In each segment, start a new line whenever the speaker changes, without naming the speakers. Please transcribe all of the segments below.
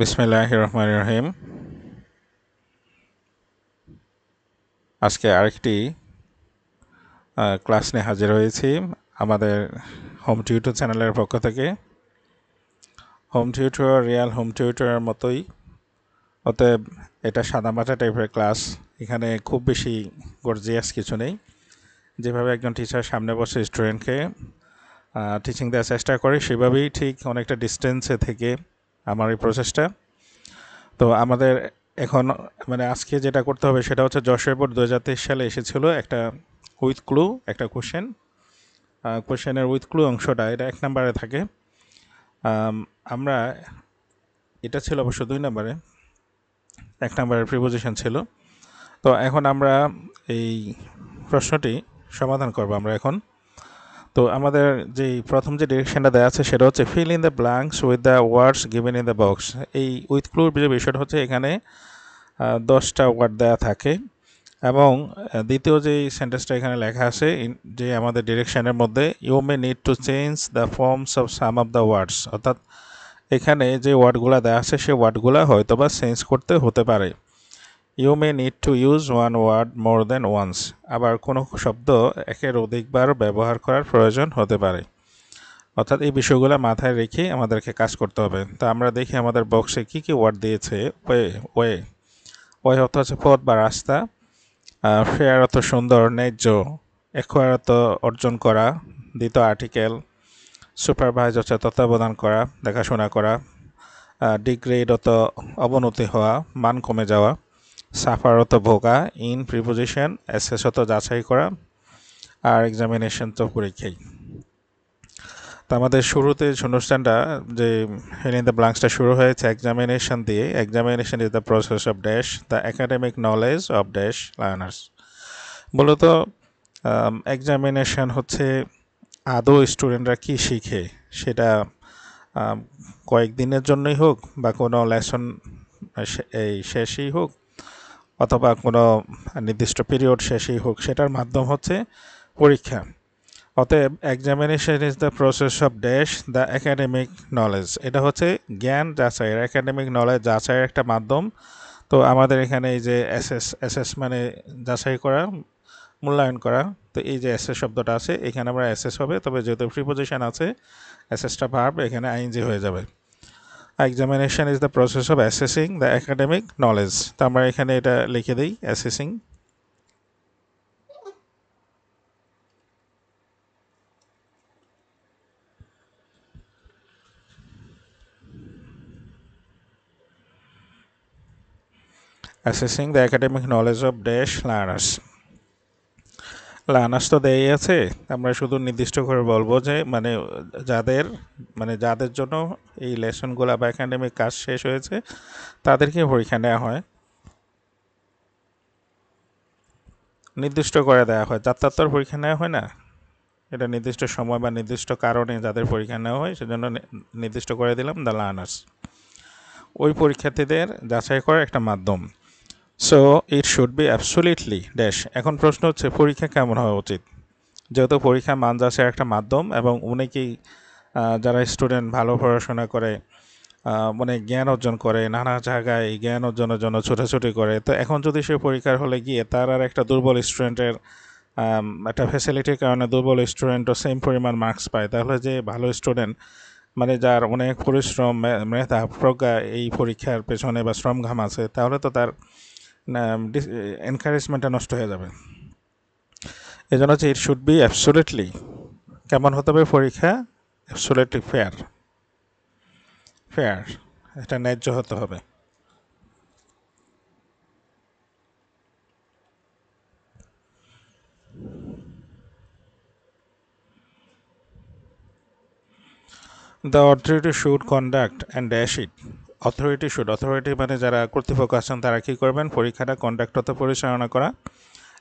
বিসমিল্লাহির রহমানির রহিম। আজকে আরেকটি ক্লাস নিয়ে হাজির হয়েছি আমাদের হোম টিউটর চ্যানেলের পক্ষ থেকে। হোম টিউটর রিয়াল হোম টিউটরের মতোই, অতএব এটা সাদামাটা টাইপের ক্লাস। এখানে খুব বেশি গর্জিয়াস কিছু নেই। যেভাবে একজন টিচার সামনে বসে স্টুডেন্টকে টিচিং দেওয়ার চেষ্টা করে, সেভাবেই ঠিক অনেকটা ডিস্টেন্সে থেকে আমার এই প্রসেসটা। তো আমাদের এখন আজকে যেটা করতে হবে সেটা হচ্ছে যশোর বোর্ড 2023 সালে এসেছিল একটা উইথ ক্লু, একটা কোশ্চেনের উইথ ক্লু অংশটা, এটা 1 নম্বরে থাকে। আমরা এটা ছিল অবশ্য 2 নম্বরে, 1 নম্বরের প্রিপোজিশন ছিল। তো এখন আমরা এই প্রশ্নটি সমাধান করব আমরা এখন। তো আমাদের প্রথম যে ডিরেকশনটা দেওয়া আছে সেটা হচ্ছে fill in the blanks with the words given in the box. এই উইথ ক্লুর যে বিষয়টা হচ্ছে, এখানে 10টা ওয়ার্ড দেওয়া থাকে এবং দ্বিতীয় যেই সেন্টেন্সটা এখানে লেখা আছে যে আমাদের ডিরেকশনের মধ্যে, you may need to change the forms of some of the words, অর্থাৎ এখানে যে ওয়ার্ডগুলো দেওয়া আছে সেই ওয়ার্ডগুলো হয়তো বা চেঞ্জ করতে হতে পারে। You may need to use one word more than once, আবার কোনো শব্দ একের অধিকবার ব্যবহার করার প্রয়োজন হতে পারে। অর্থাৎ এই বিষয়গুলো মাথায় রেখে আমাদেরকে কাজ করতে হবে। তো আমরা দেখি আমাদের বক্সে কি কি ওয়ার্ড দিয়েছে। ওয়ে ওয়ে ওয়ে অর্থ হচ্ছে পথ বা রাস্তা, ফেয়ার অর্থ সুন্দর, ন্যায্য, অ্যাকোয়ার অর্থ অর্জন করা, দ্বিতীয় আর্টিকেল, সুপারভাইজ হচ্ছে তত্ত্বাবধান করা, দেখাশোনা করা, ডিগ্রেড অর্থ অবনতি হওয়া, মান কমে যাওয়া, সাফার অর্থ ভোগা, ইন প্রিপোজিশন, অ্যাসেস অর্থ যাচাই করা, আর এক্সামিনেশন তো পরীক্ষাই। তো আমাদের শুরুতে শূন্যস্থানটা যে ফিল ইন দ্য ব্ল্যাঙ্কসটা শুরু হয়েছে এক্সামিনেশন দিয়ে। Examination is the process of dash the academic knowledge of dash learners. মূলত এক্সামিনেশন হচ্ছে আদৌ স্টুডেন্টরা কি শিখে সেটা কয়েকদিনের জন্যই হোক বা কোনো লেসন এই শেষেই হোক অথবা কোনো নির্দিষ্ট পিরিয়ড শেষেই হোক, সেটার মাধ্যম হচ্ছে পরীক্ষা। অতএব examination is the process of dash the academic knowledge, এটা হচ্ছে জ্ঞান যাচাইয়ের, একাডেমিক নলেজ যাচাইয়ের একটা মাধ্যম। তো আমাদের এখানে এই যে এসএস মানে যাচাই করা, মূল্যায়ন করা। তো এই যে অ্যাসেস শব্দটা আছে, এখানে আমরা অ্যাসেস হবে, তবে যেহেতু প্রিপোজিশন আছে অ্যাসেসটা ভার্ব, এখানে আইএনজি হয়ে যাবে। Examination is the process of assessing the academic knowledge. তো আমরা এখানে এটা লিখে দিই, assessing. Assessing the academic knowledge of dash learners. Learners তো দেই আছে, আমরা শুধু নির্দিষ্ট করে বলবো যে যাদের যাদের জন্য এই লেসনগুলো বা একাডেমিক কাজ শেষ হয়েছে তাদেরকে পরীক্ষা নেওয়া হয়, নির্দিষ্ট করে দেওয়া হয়। যার তার পরীক্ষা নেওয়া হয় না, এটা নির্দিষ্ট সময় বা নির্দিষ্ট কারণে যাদের পরীক্ষা নেওয়া হয় সেজন্য নির্দিষ্ট করে দিলাম দ্য লার্নার্স। ওই পরীক্ষার্থীদের যাচাই করার একটা মাধ্যম। So it should be absolutely dash. এখন প্রশ্ন হচ্ছে পরীক্ষা কেমন হওয়া উচিত? যেহেতু পরীক্ষা মান যাচাইয়ের একটা মাধ্যম এবং অনেকেই যারা স্টুডেন্ট ভালো পড়াশোনা করে, জ্ঞান অর্জন করে, নানা জায়গায় জ্ঞান অর্জনের জন্য ছোটাছুটি করে, তো এখন যদি সে পরীক্ষার হলে গিয়ে তার আর একটা দুর্বল স্টুডেন্টের একটা ফ্যাসিলিটির কারণে দুর্বল স্টুডেন্টও সেম পরিমাণ মার্কস পায়, তাহলে যে ভালো স্টুডেন্ট যার অনেক পরিশ্রম, মেধা, প্রজ্ঞা এই পরীক্ষার পেছনে বা শ্রম ঘাম আছে, তাহলে তো তার এনকারেজমেন্টটা নষ্ট হয়ে যাবে। এই জন্য হচ্ছে ইট শুড বি অ্যাবসোলিউটলি, কেমন হতে হবে পরীক্ষা? অ্যাবসোলিউটলি ফেয়ার, ফেয়ার, এটা ন্যায্য হতে হবে। The authority should conduct and dash it. Authority should, authority মানে যারা কর্তৃপক্ষ আছেন তারা কী করবেন? পরীক্ষাটা কন্ডাক্ট হতে পরিচালনা করা,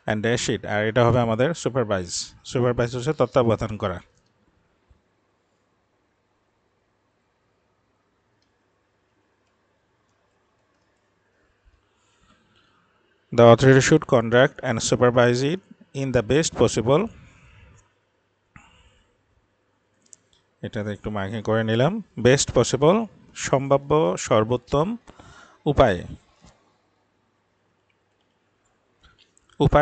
অ্যান্ড ড্যাশ ইট, আর এটা হবে আমাদের সুপারভাইজ। সুপারভাইজ হচ্ছে তত্ত্বাবধান করা। The authority should conduct and supervise it in the best possible, এটাতে একটু মার্কিং করে নিলাম, বেস্ট পসিবল সম্ভাব্য সর্বোত্তম উপায়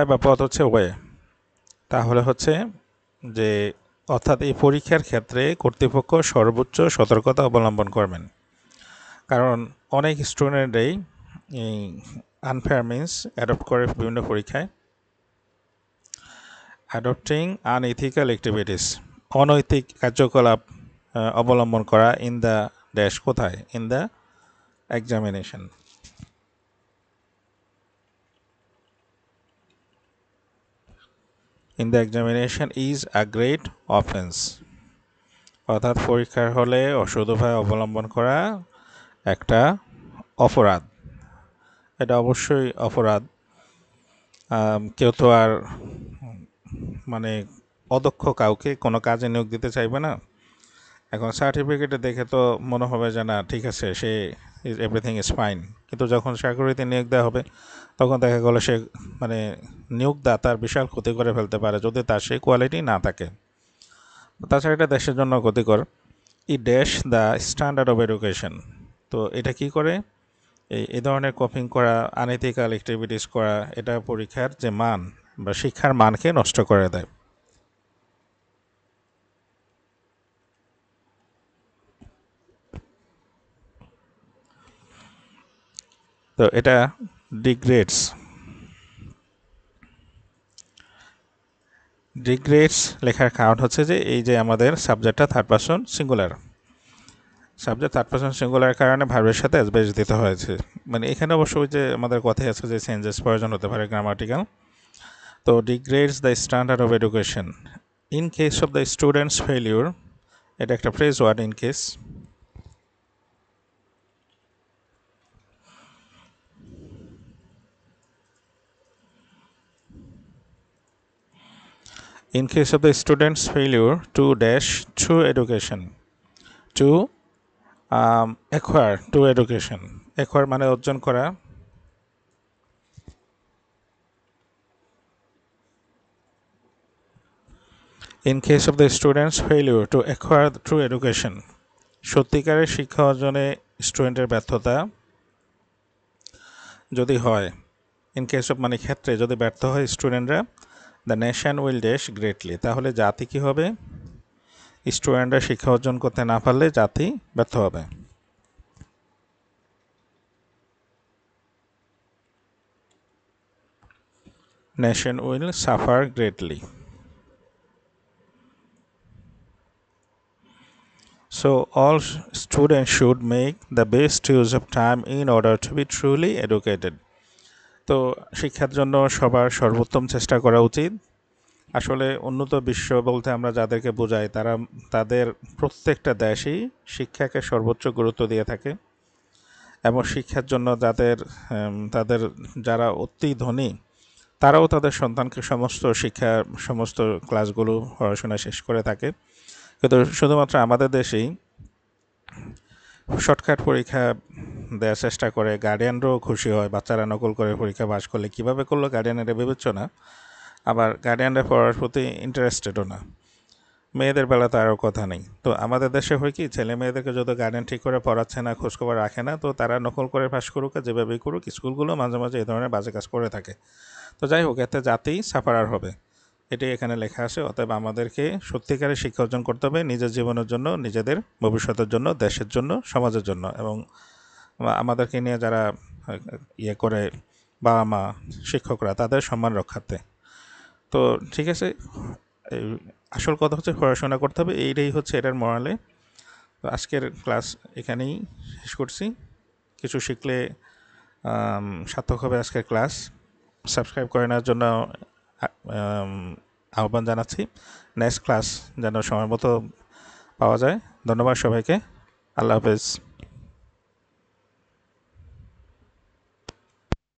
বা পথ হচ্ছে ওয়ে। তাহলে হচ্ছে যে অর্থাৎ এই পরীক্ষার ক্ষেত্রে কর্তৃপক্ষ সর্বোচ্চ সতর্কতা অবলম্বন করবেন, কারণ অনেক স্টুডেন্টরাই এই আনফেয়ার মিন্স অ্যাডপ্ট করে বিভিন্ন পরীক্ষায়। অ্যাডপ্টিং আনএথিক্যাল অ্যাক্টিভিটিস, অনৈতিক কার্যকলাপ অবলম্বন করা ইন দ্য ড্যাশ, কোথায়? In the examination. In the examination is a great offence, অর্থাৎ পরীক্ষার হলে অসৎ উপায় অবলম্বন করা একটা অপরাধ। এটা অবশ্যই অপরাধ। কেউ তো আর মানে অদক্ষ কাউকে কোনো কাজে নিয়োগ দিতে চাইবে না। এখন সার্টিফিকেটে দেখে তো মনে হবে যে না ঠিক আছে, সে এভরিথিং ইজ ফাইন, কিন্তু যখন চাকরিতে নিয়োগ দেওয়া হবে তখন দেখা গেলো সে নিয়োগদাতার বিশাল ক্ষতি করে ফেলতে পারে যদি তার সেই কোয়ালিটি না থাকে। তাছাড়া এটা দেশের জন্য ক্ষতিকর। E dash the standard of education, তো এটা কি করে? এই ধরনের কপিং করা, আনএথিক্যাল অ্যাক্টিভিটিস করা, এটা পরীক্ষার যে মান বা শিক্ষার মানকে নষ্ট করে দেয়। তো এটা ডিগ্রেডস লেখার কারণ হচ্ছে যে এই যে আমাদের সাবজেক্টটা third person singular, subject third person singular কারণে ভার্বের সাথে এসবেস দিতে হয়েছে। মানে এখানে অবশ্যই যে আমাদের কথাই আছে যে চেঞ্জেস প্রয়োজন হতে পারে গ্রামাটিক্যাল। তো degrades the standard of education in case of the students failure, এটা একটা phrase word. In case, in case of the student's failure to dash true education, to acquire true education, acquire মানে অর্জন করা, in case of the student's failure to acquire the true education, সত্যিকারের শিক্ষা অর্জনে স্টুডেন্টের ব্যর্থতা যদি হয়, ইন কেস অফ মানে ক্ষেত্রে যদি ব্যর্থ হয় স্টুডেন্টরা, the nation will dash greatly, তাহলে জাতি কি হবে? স্টুডেন্টরা শিক্ষা অর্জন করতে না পারলে জাতি ব্যর্থ হবে। Nation will suffer greatly. So all students should make the best use of time in order to be truly educated. তো শিক্ষার জন্য সবার সর্বোত্তম চেষ্টা করা উচিত। আসলে উন্নত বিশ্ব বলতে আমরা যাদেরকে বোঝাই তারা তাদের প্রত্যেকটা দেশই শিক্ষাকে সর্বোচ্চ গুরুত্ব দিয়ে থাকে, এবং শিক্ষার জন্য তাদের যারা অতি ধনী তারাও তাদের সন্তানকে সমস্ত ক্লাসগুলো পড়াশোনা শেষ করে থাকে। কিন্তু শুধুমাত্র আমাদের দেশেই শর্টকাট পরীক্ষা দেওয়ার চেষ্টা করে, গার্ডিয়ানরাও খুশি হয় বাচ্চারা নকল করে পরীক্ষা পাস করলে। কীভাবে করলো গার্ডিয়ানেরা বিবেচনা, আবার গার্ডিয়ানরা পড়ার প্রতি ইন্টারেস্টেডও না। মেয়েদের বেলা তো আরও কথা নেই। তো আমাদের দেশে হয় কি, ছেলে মেয়েদেরকে যদি গার্ডিয়ান ঠিক করে পড়াচ্ছে না, খোঁজখবর রাখে না, তো তারা নকল করে পাস করুক আর যেভাবেই করুক, স্কুলগুলো মাঝে মাঝে এই ধরনের বাজে কাজ করে থাকে। তো যাই হোক, এতে জাতি সাফারার হবে, এটি এখানে লেখা আছে। অতএব আমাদেরকে সত্যিকারের শিক্ষা অর্জন করতে হবে নিজের জীবনের জন্য, নিজেদের ভবিষ্যতের জন্য, দেশের জন্য, সমাজের জন্য, এবং আমাদেরকে নিয়ে যারা করে বাবা মা শিক্ষকরা তাদের সম্মান রক্ষার্থে। তো ঠিক আছে, আসল কথা হচ্ছে পড়াশোনা করতে হবে, এইটাই হচ্ছে এটার মরালে। তো আজকের ক্লাস এখানেই শেষ করছি। কিছু শিখলে সার্থক হবে আজকের ক্লাস। সাবস্ক্রাইব করে নেওয়ার জন্য আহ্বান জানাচ্ছি। নেক্সট ক্লাস যেন সময় মতো পাওয়া যায়। ধন্যবাদ সবাইকে। আল্লাহ হাফেজ।